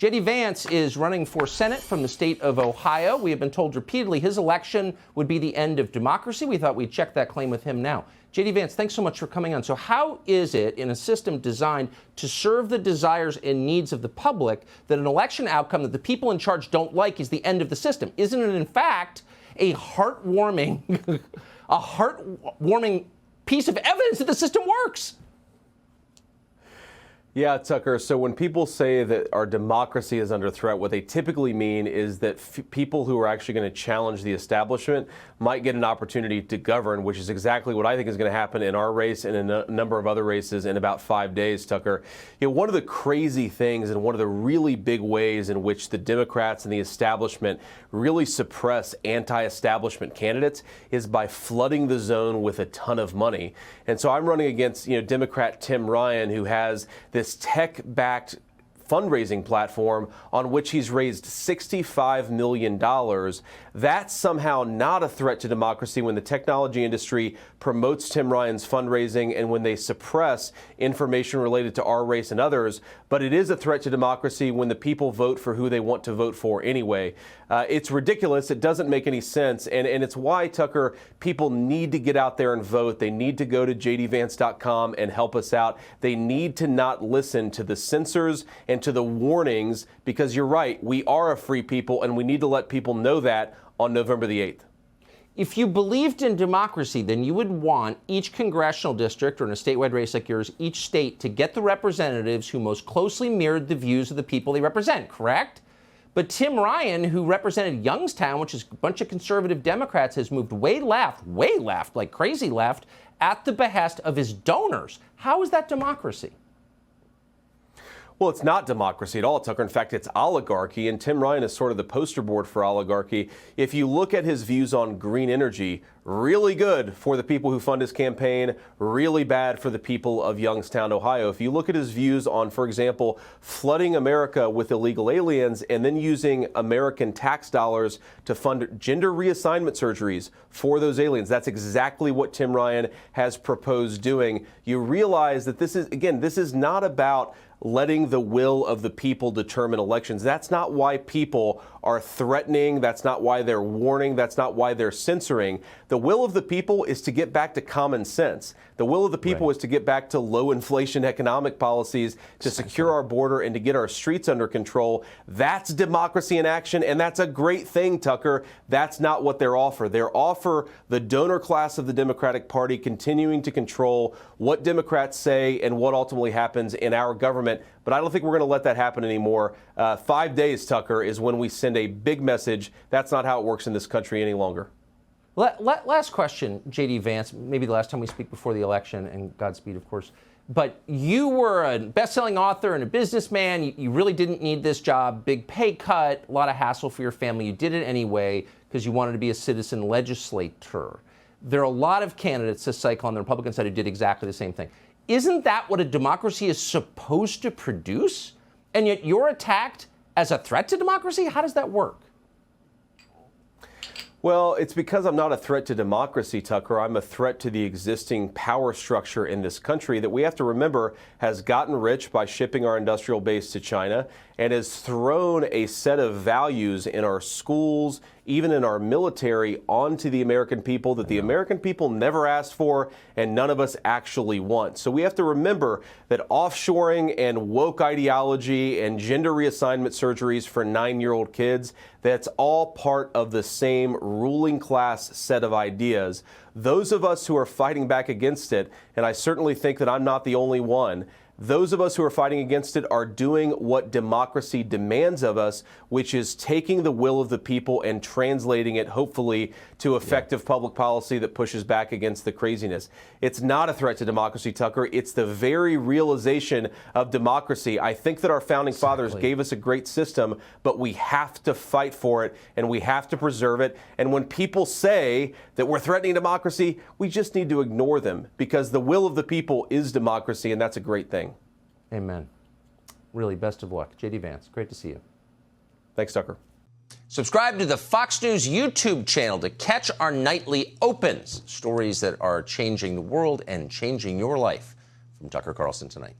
JD Vance is running for Senate from the state of Ohio. We have been told repeatedly his election would be the end of democracy. We thought we'd check that claim with him now. JD Vance, thanks so much for coming on. So how is it, in a system designed to serve the desires and needs of the public, that an election outcome that the people in charge don't like is the end of the system? Isn't it, in fact, a heartwarming piece of evidence that the system works? Yeah, Tucker. So when people say that our democracy is under threat, what they typically mean is that people who are actually going to challenge the establishment might get an opportunity to govern, which is exactly what I think is going to happen in our race and in a number of other races in about 5 days, Tucker. You know, one of the crazy things and one of the really big ways in which the Democrats and the establishment really suppress anti-establishment candidates is by flooding the zone with a ton of money. And so I'm running against, Democrat Tim Ryan, who has this tech-backed fundraising platform on which he's raised $65 million. That's somehow not a threat to democracy when the technology industry promotes Tim Ryan's fundraising and when they suppress information related to our race and others. But it is a threat to democracy when the people vote for who they want to vote for anyway. It's ridiculous. It doesn't make any sense. And it's why, Tucker, people need to get out there and vote. They need to go to jdvance.com and help us out. They need to not listen to the censors and to the warnings, because you're right, we are a free people and we need to let people know that on November the 8th. If you believed in democracy, then you would want each congressional district, or in a statewide race like yours, each state to get the representatives who most closely mirrored the views of the people they represent, correct? But Tim Ryan, who represented Youngstown, which is a bunch of conservative Democrats, has moved way left, like crazy left, at the behest of his donors. How is that democracy? Well, it's not democracy at all, Tucker. In fact, it's oligarchy, and Tim Ryan is sort of the poster board for oligarchy. If you look at his views on green energy, really good for the people who fund his campaign, really bad for the people of Youngstown, Ohio. If you look at his views on, for example, flooding America with illegal aliens and then using American tax dollars to fund gender reassignment surgeries for those aliens, that's exactly what Tim Ryan has proposed doing. You realize that this is not about letting the will of the people determine elections. That's not why people are threatening. That's not why they're warning. That's not why they're censoring. The will of the people is to get back to common sense. The will of the people is to get back to low inflation economic policies, to secure our border and to get our streets under control. That's democracy in action, and that's a great thing, Tucker. That's not what they're offer. They're offer the donor class of the Democratic Party continuing to control what Democrats say and what ultimately happens in our government. But I don't think we're going to let that happen anymore. 5 days, Tucker, is when we send a big message. That's not how it works in this country any longer. Last question, JD Vance, maybe the last time we speak before the election, and Godspeed, of course. But you were a best-selling author and a businessman. You really didn't need this job. Big pay cut, a lot of hassle for your family. You did it anyway because you wanted to be a citizen legislator. There are a lot of candidates this cycle on the Republican side who did exactly the same thing. Isn't that what a democracy is supposed to produce? And yet you're attacked as a threat to democracy? How does that work? Well, it's because I'm not a threat to democracy, Tucker. I'm a threat to the existing power structure in this country that we have to remember has gotten rich by shipping our industrial base to China and has thrown a set of values in our schools, even in our military, onto the American people that the American people never asked for and none of us actually want. So we have to remember that offshoring and woke ideology and gender reassignment surgeries for 9-year-old kids, that's all part of the same ruling class set of ideas. Those of us who are fighting back against it, and I certainly think that I'm not the only one, those of us who are fighting against it are doing what democracy demands of us, which is taking the will of the people and translating it, hopefully, to effective public policy that pushes back against the craziness. It's not a threat to democracy, Tucker. It's the very realization of democracy. I think that our founding fathers gave us a great system, but we have to fight for it and we have to preserve it. And when people say that we're threatening democracy, we just need to ignore them, because the will of the people is democracy, and that's a great thing. Amen. Really, best of luck. JD Vance, great to see you. Thanks, Tucker. Subscribe to the Fox News YouTube channel to catch our nightly opens, stories that are changing the world and changing your life. From Tucker Carlson Tonight.